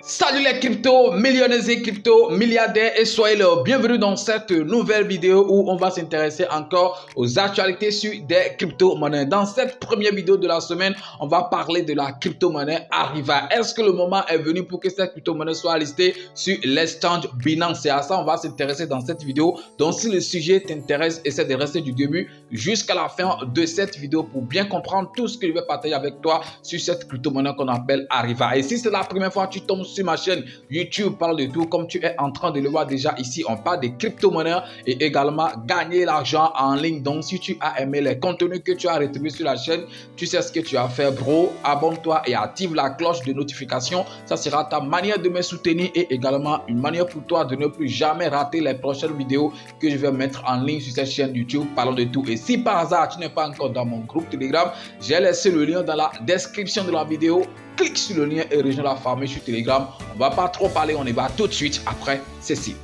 Salut les crypto millionnaires et crypto milliardaires et soyez le bienvenue dans cette nouvelle vidéo où on va s'intéresser encore aux actualités sur des crypto-monnaies. Dans cette première vidéo de la semaine, on va parler de la crypto-monnaie Arriva. Est-ce que le moment est venu pour que cette crypto-monnaie soit listée sur l'exchange Binance? C'est à ça on va s'intéresser dans cette vidéo. Donc si le sujet t'intéresse, essaie de rester du début jusqu'à la fin de cette vidéo pour bien comprendre tout ce que je vais partager avec toi sur cette crypto-monnaie qu'on appelle Arriva. Et si c'est la première fois que tu tombes sur ma chaîne YouTube Parle de tout, comme tu es en train de le voir déjà ici, on parle des crypto-monnaies et également gagner l'argent en ligne. Donc si tu as aimé les contenus que tu as retrouvés sur la chaîne, tu sais ce que tu as fait, bro. Abonne-toi et active la cloche de notification. Ça sera ta manière de me soutenir et également une manière pour toi de ne plus jamais rater les prochaines vidéos que je vais mettre en ligne sur cette chaîne YouTube Parlons de tout. Et si par hasard tu n'es pas encore dans mon groupe Telegram, j'ai laissé le lien dans la description de la vidéo. Clique sur le lien et rejoins la famille sur Telegram. On va pas trop parler, on y va tout de suite après ceci.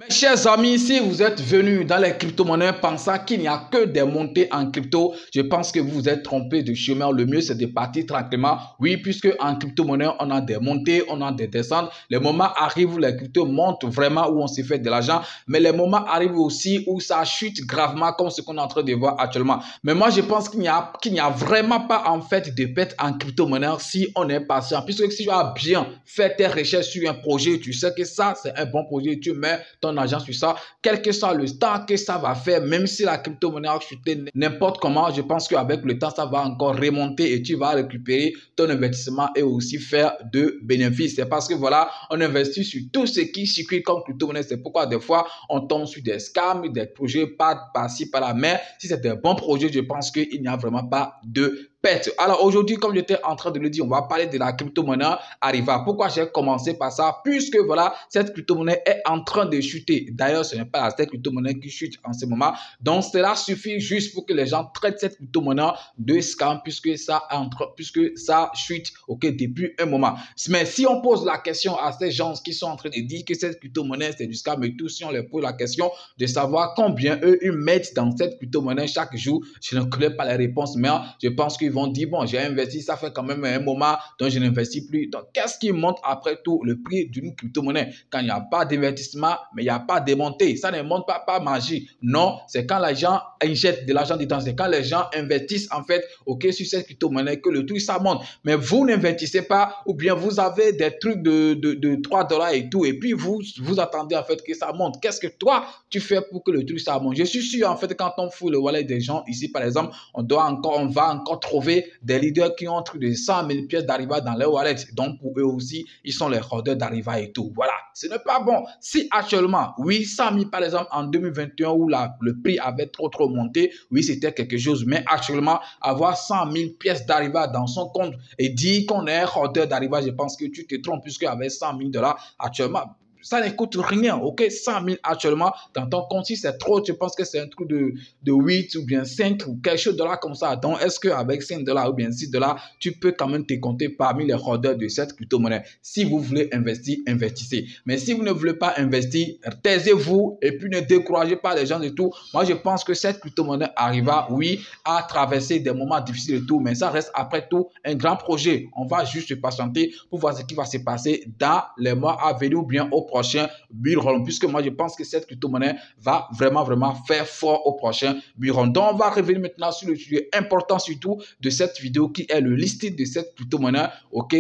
Chers amis, si vous êtes venus dans les crypto-monnaies pensant qu'il n'y a que des montées en crypto, je pense que vous vous êtes trompé de chemin. Le mieux, c'est de partir tranquillement. Oui, puisque en crypto-monnaie, on a des montées, on a des descentes. Les moments arrivent où les cryptos montent vraiment, où on se fait de l'argent. Mais les moments arrivent aussi où ça chute gravement, comme ce qu'on est en train de voir actuellement. Mais moi, je pense qu'il n'y a vraiment pas en fait de perte en crypto-monnaie si on est patient. Puisque si tu as bien fait tes recherches sur un projet, tu sais que ça, c'est un bon projet, tu mets ton argent sur ça, quel que soit le temps que ça va faire, même si la crypto-monnaie a chuté n'importe comment, je pense qu'avec le temps, ça va encore remonter et tu vas récupérer ton investissement et aussi faire de bénéfices. C'est parce que voilà, on investit sur tout ce qui circule comme crypto-monnaie. C'est pourquoi des fois, on tombe sur des scams, des projets pas par-ci, par-là. Mais si c'est un bon projet, je pense qu'il n'y a vraiment pas de perte. Alors aujourd'hui, comme j'étais en train de le dire, on va parler de la crypto-monnaie Arriva. Pourquoi j'ai commencé par ça? Puisque voilà, cette crypto-monnaie est en train de chuter. D'ailleurs, ce n'est pas la seule crypto-monnaie qui chute en ce moment. Donc cela suffit juste pour que les gens traitent cette crypto-monnaie de scam puisque ça chute depuis un moment. Mais si on pose la question à ces gens qui sont en train de dire que cette crypto-monnaie c'est du scam et tout, si on leur pose la question de savoir combien eux ils mettent dans cette crypto-monnaie chaque jour, je ne connais pas les réponses, mais je pense qu'ils vont dire bon, j'ai investi, ça fait quand même un moment, donc je n'investis plus. Donc qu'est-ce qui monte après tout? Le prix d'une crypto-monnaie. Quand il n'y a pas d'investissement, mais il n'y a pas de montée, ça ne monte pas magie. Non, c'est quand les gens injectent de l'argent dedans, c'est quand les gens investissent en fait sur cette crypto-monnaie que le truc ça monte. Mais vous n'investissez pas, ou bien vous avez des trucs de 3 dollars et tout, et puis vous attendez en fait que ça monte. Qu'est-ce que toi tu fais pour que le truc ça monte? Je suis sûr en fait quand on fout le wallet des gens ici par exemple, on va encore trouver des leaders qui ont de 100 000 pièces d'Arriva dans leur wallet. Donc pour eux aussi, ils sont les holders d'Arriva et tout. Voilà, ce n'est pas bon. Si actuellement, oui, 100 000 par exemple en 2021 où le prix avait trop monté, oui, c'était quelque chose. Mais actuellement, avoir 100 000 pièces d'Arriva dans son compte et dire qu'on est un holder d'Arriva, je pense que tu te trompes puisque avec 100 000 dollars actuellement, ça ne coûte rien, 100 000 actuellement dans ton compte. Si c'est trop, tu penses que c'est un truc de 8 ou bien 5 ou quelque chose de là comme ça. Donc, est-ce qu'avec 5 dollars ou bien 6 dollars, tu peux quand même te compter parmi les holders de cette crypto-monnaie? Si vous voulez investir, investissez. Mais si vous ne voulez pas investir, taisez-vous et puis ne découragez pas les gens et tout. Moi, je pense que cette crypto-monnaie Arriva, oui, à traverser des moments difficiles et tout, mais ça reste après tout un grand projet. On va juste se patienter pour voir ce qui va se passer dans les mois à venir ou bien au prochain bull run, puisque moi je pense que cette crypto-monnaie va vraiment faire fort au prochain bull run. Donc on va revenir maintenant sur le sujet important surtout de cette vidéo qui est le listing de cette crypto-monnaie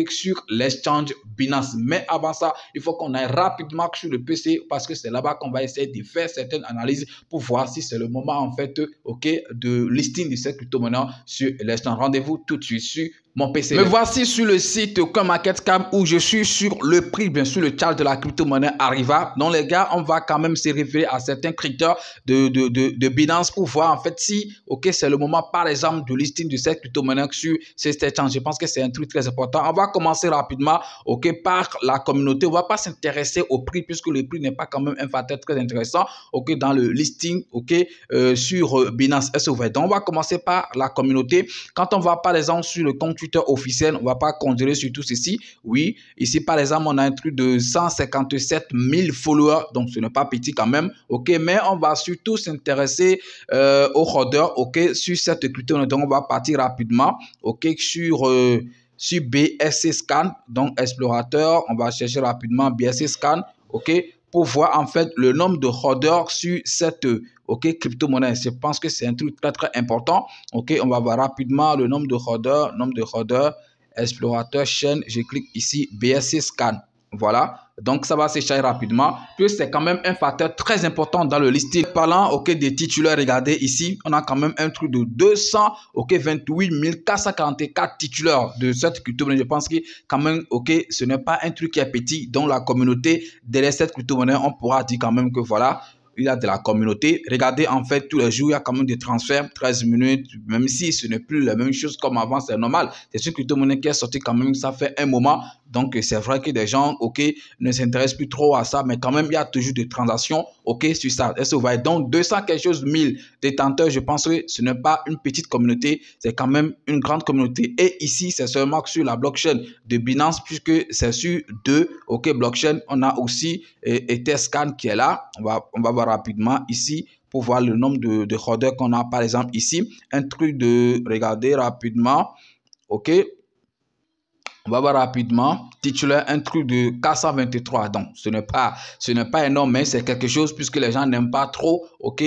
sur l'exchange Binance. Mais avant ça, il faut qu'on aille rapidement sur le PC parce que c'est là-bas qu'on va essayer de faire certaines analyses pour voir si c'est le moment en fait de listing de cette crypto-monnaie sur l'exchange. Rendez-vous tout de suite sur mon PC. Me voici sur le site CoinMarketCap où je suis sur le prix, bien sûr, le chart de la crypto-monnaie Arriva. Donc, les gars, on va quand même se référer à certains critères de Binance pour voir en fait si, c'est le moment, par exemple, de listing de cette crypto-monnaie sur cet exchange. Je pense que c'est un truc très important. On va commencer rapidement, par la communauté. On va pas s'intéresser au prix puisque le prix n'est pas quand même un facteur très intéressant, dans le listing, sur Binance SOV. Donc, on va commencer par la communauté. Quand on va, par exemple, sur le compte Twitter officiel, on va pas conduire sur tout ceci. Oui, ici, par exemple, on a un truc de 156 7000 followers, donc ce n'est pas petit quand même, ok, mais on va surtout s'intéresser aux hodlers, ok, sur cette crypto. Donc on va partir rapidement, ok, sur BSC Scan, donc explorateur, on va chercher rapidement BSC Scan, ok, pour voir en fait le nombre de hodlers sur cette crypto-monnaie. Je pense que c'est un truc très très important, ok, on va voir rapidement le nombre de hodlers, explorateur, chaîne, je clique ici, BSC Scan. Voilà, donc ça va s'échanger rapidement, puis c'est quand même un facteur très important dans le listing. Parlant, ok, des titulaires, regardez ici, on a quand même un truc de 228 444 titulaires de cette crypto-monnaie. Je pense que quand même, ok, ce n'est pas un truc qui est petit, dans la communauté derrière cette crypto-monnaie, on pourra dire quand même que voilà, il y a de la communauté. Regardez, en fait, tous les jours, il y a quand même des transferts, 13 minutes, même si ce n'est plus la même chose comme avant, c'est normal. C'est une crypto-monnaie qui est sortie quand même, ça fait un moment. Donc, c'est vrai que des gens, ok, ne s'intéressent plus trop à ça, mais quand même, il y a toujours des transactions, ok, sur ça. Est-ce que vous voyez? Donc, 200 quelque chose 1000 détenteurs, je pense que ce n'est pas une petite communauté, c'est quand même une grande communauté. Et ici, c'est seulement sur la blockchain de Binance, puisque c'est sur deux, ok, blockchain. On a aussi Etherscan qui est là. On va voir rapidement ici pour voir le nombre de hodlers qu'on a, par exemple, ici. Un truc de regarder rapidement, ok. On va voir rapidement, titulaire, un truc de 423. Donc, ce n'est pas énorme, mais c'est quelque chose puisque les gens n'aiment pas trop, ok,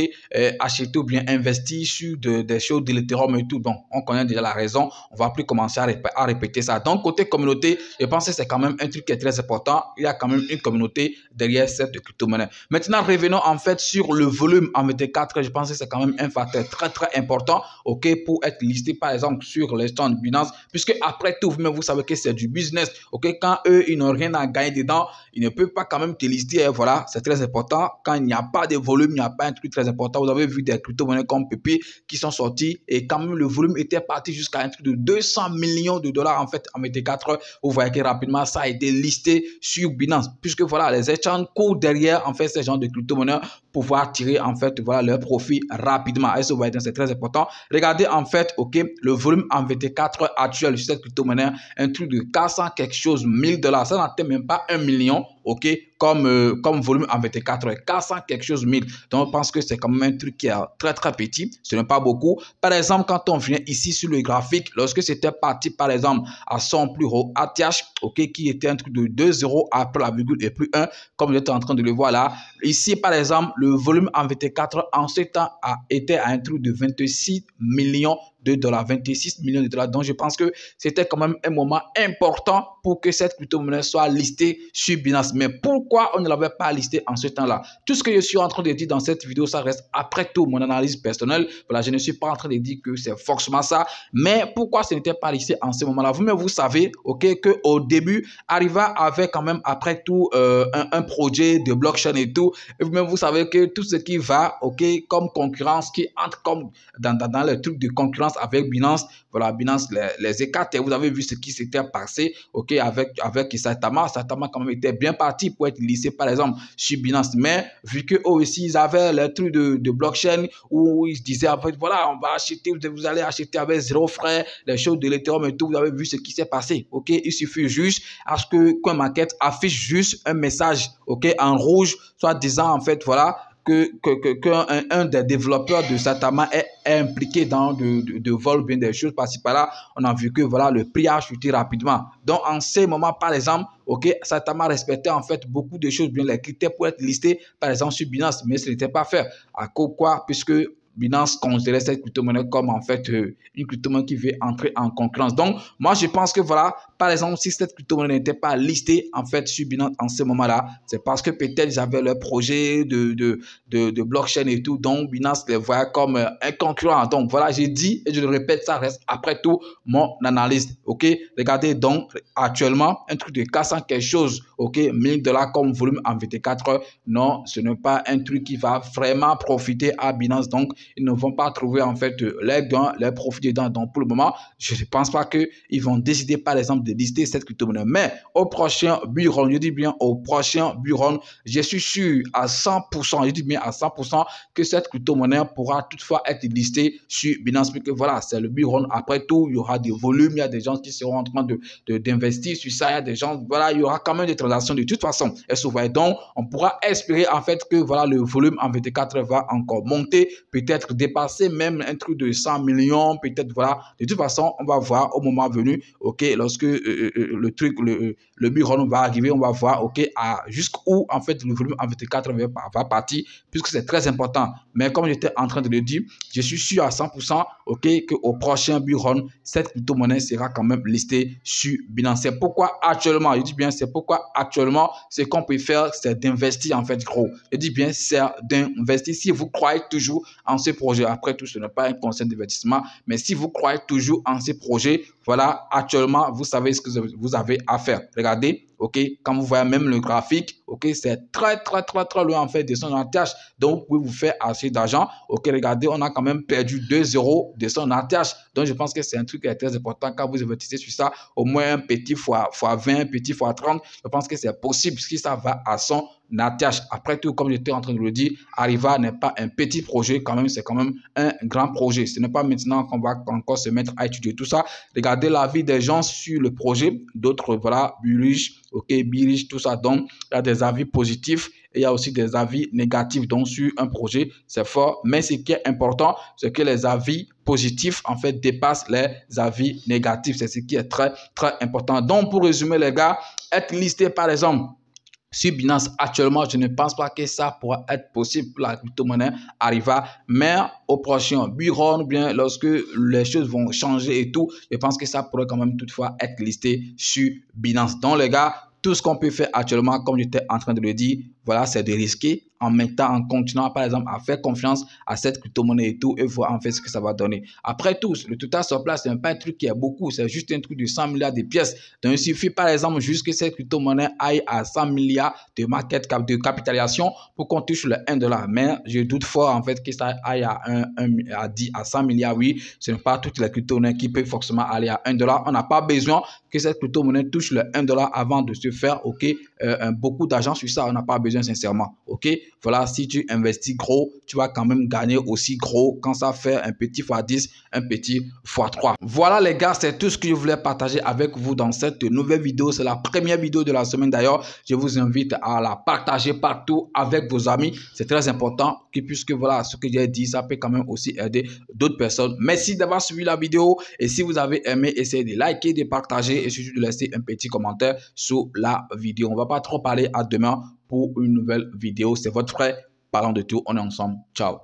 acheter ou bien investir sur des choses de l'Ethereum et tout. Donc, on connaît déjà la raison. On va plus commencer à répéter ça. Donc, côté communauté, je pense que c'est quand même un truc qui est très important. Il y a quand même une communauté derrière cette crypto-monnaie. Maintenant, revenons en fait sur le volume en MT4. Je pense que c'est quand même un facteur très, très important, ok, pour être listé, par exemple, sur les stands Binance, puisque après tout, vous savez que c'est du business, ok, quand eux ils n'ont rien à gagner dedans, ils ne peuvent pas quand même te lister, voilà, c'est très important. Quand il n'y a pas de volume, il n'y a pas un truc très important. Vous avez vu des crypto-monnaies comme PP qui sont sortis et quand même le volume était parti jusqu'à un truc de 200 millions de dollars en fait en MT4. Vous voyez que rapidement ça a été listé sur Binance, puisque voilà, les exchanges courent derrière en fait ces genres de crypto-monnaies pour pouvoir tirer en fait voilà leur profit rapidement. Et ça, vous voyez, c'est très important. Regardez en fait, ok, le volume en VT4 actuel sur cette crypto-monnaie, un truc de 400 quelque chose 1000 dollars, ça n'atteint même pas 1 million, ok, comme volume en VT4, 400 quelque chose 1000. Donc, je pense que c'est quand même un truc qui est très, très petit. Ce n'est pas beaucoup. Par exemple, quand on vient ici sur le graphique, lorsque c'était parti, par exemple, à son plus haut ATH, ok, qui était un truc de 2 0 après la virgule et plus 1, comme vous êtes en train de le voir là. Ici, par exemple, le volume en VT4 en ce temps était à un truc de 26 millions de dollars, 26 millions de dollars. Donc, je pense que c'était quand même un moment important pour que cette crypto-monnaie soit listée sur Binance. Mais pourquoi on ne l'avait pas listée en ce temps-là? Tout ce que je suis en train de dire dans cette vidéo, ça reste après tout mon analyse personnelle. Voilà, je ne suis pas en train de dire que c'est forcément ça. Mais pourquoi ce n'était pas listé en ce moment-là? Vous-même, vous savez, ok, qu'au début, Arriva avait quand même après tout un projet de blockchain et tout. Et vous-même, vous savez que tout ce qui va, ok, comme concurrence, qui entre comme dans les trucs de concurrence avec Binance, voilà, Binance les écarte. Et vous avez vu ce qui s'était passé, ok, avec Saitama. Saitama quand même était bien parti pour être listé, par exemple, sur Binance. Mais vu qu'eux aussi, ils avaient le truc de blockchain où ils se disaient, en fait, voilà, on va acheter, vous allez acheter avec 0 frais, les choses de l'Ethereum et tout. Vous avez vu ce qui s'est passé, ok. Il suffit juste à ce que CoinMarket affiche juste un message, ok, en rouge, soit disant, en fait, voilà, qu'un des développeurs de Saitama est impliqué dans de vol, bien des choses par-ci par-là. On a vu que voilà, le prix a chuté rapidement. Donc, en ces moments, par exemple, ok, Saitama respectait en fait beaucoup de choses, bien les critères pour être listé, par exemple, sur Binance, mais ce n'était pas fait. À cause quoi? Puisque Binance considérait cette crypto-monnaie comme en fait une crypto-monnaie qui veut entrer en concurrence. Donc, moi, je pense que voilà, par exemple, si cette crypto-monnaie n'était pas listée en fait sur Binance en ce moment-là, c'est parce que peut-être ils avaient leur projet de blockchain et tout. Donc, Binance les voyait comme un concurrent. Donc, voilà, j'ai dit et je le répète, ça reste après tout mon analyse. Ok, regardez donc actuellement un truc de 400 quelque chose, ok, 1000 dollars comme volume en VT4. Non, ce n'est pas un truc qui va vraiment profiter à Binance. Donc, ils ne vont pas trouver en fait les gains, les profits dedans. Donc pour le moment, je ne pense pas qu'ils vont décider par exemple de lister cette crypto-monnaie. Mais au prochain bull run, je dis bien au prochain bull run, je suis sûr à 100%, je dis bien à 100% que cette crypto-monnaie pourra toutefois être listée sur Binance. Mais que voilà, c'est le bull run. Après tout, il y aura des volumes, il y a des gens qui seront en train d'investir sur ça, il y a des gens, voilà, il y aura quand même des transactions de toute façon. Et donc, on pourra espérer en fait que voilà, le volume en 24 va encore monter, peut-être dépasser même un truc de 100 millions, peut-être voilà. De toute façon, on va voir au moment venu, ok, lorsque le truc, le bull run va arriver, on va voir, ok, jusqu'où en fait le volume en 24 va partir, puisque c'est très important. Mais comme j'étais en train de le dire, je suis sûr à 100%, ok, qu'au prochain bull run, cette crypto-monnaie sera quand même listée sur Binance. C'est pourquoi actuellement, je dis bien, c'est pourquoi actuellement, ce qu'on peut faire, c'est d'investir en fait gros. Je dis bien, c'est d'investir si vous croyez toujours en ce projet. Après tout, ce n'est pas un conseil d'investissement, mais si vous croyez toujours en ces projets, voilà, actuellement, vous savez ce que vous avez à faire. Regardez, ok, quand vous voyez même le graphique, ok, c'est très loin en fait de son ATH. Donc, vous pouvez vous faire assez d'argent. Ok, regardez, on a quand même perdu 2 euros de son ATH. Donc, je pense que c'est un truc qui est très important quand vous investissez sur ça. Au moins un petit fois 20, petit fois 30. Je pense que c'est possible si ça va à son ATH. Après tout, comme j'étais en train de le dire, Arriva n'est pas un petit projet quand même, c'est quand même un grand projet. Ce n'est pas maintenant qu'on va encore se mettre à étudier tout ça. Regardez l'avis des gens sur le projet, d'autres, voilà, bullish, ok, bullish, tout ça. Donc, il y a des avis positifs et il y a aussi des avis négatifs. Donc, sur un projet, c'est fort. Mais ce qui est important, c'est que les avis positifs, en fait, dépassent les avis négatifs. C'est ce qui est très important. Donc, pour résumer, les gars, être listé, par exemple, sur Binance, actuellement, je ne pense pas que ça pourra être possible pour la crypto-monnaie Arriva, mais au prochain bull run, bien lorsque les choses vont changer et tout, je pense que ça pourrait quand même toutefois être listé sur Binance. Donc les gars, tout ce qu'on peut faire actuellement, comme j'étais en train de le dire, voilà, c'est de risquer en mettant, en continuant par exemple à faire confiance à cette crypto-monnaie et tout et voir en fait ce que ça va donner. Après tout, le total sur place, c'est pas un truc qui est beaucoup, c'est juste un truc de 100 milliards de pièces. Donc il suffit par exemple juste que cette crypto-monnaie aille à 100 milliards de market cap, de capitalisation pour qu'on touche le 1 $. Mais je doute fort en fait que ça aille à 100 milliards, oui. Ce n'est pas toutes les crypto-monnaies qui peuvent forcément aller à 1 $. On n'a pas besoin que cette crypto-monnaie touche le 1 $ avant de se faire, ok, beaucoup d'argent sur ça. On n'a pas besoin sincèrement, ok. Voilà, si tu investis gros, tu vas quand même gagner aussi gros quand ça fait un petit x10, un petit x3. Voilà les gars, c'est tout ce que je voulais partager avec vous dans cette nouvelle vidéo. C'est la première vidéo de la semaine d'ailleurs. Je vous invite à la partager partout avec vos amis. C'est très important puisque voilà, ce que j'ai dit, ça peut quand même aussi aider d'autres personnes. Merci d'avoir suivi la vidéo et si vous avez aimé, essayez de liker, de partager et surtout de laisser un petit commentaire sous la vidéo. On ne va pas trop parler, à demain pour une nouvelle vidéo. C'est votre frère Parlant de tout. On est ensemble. Ciao.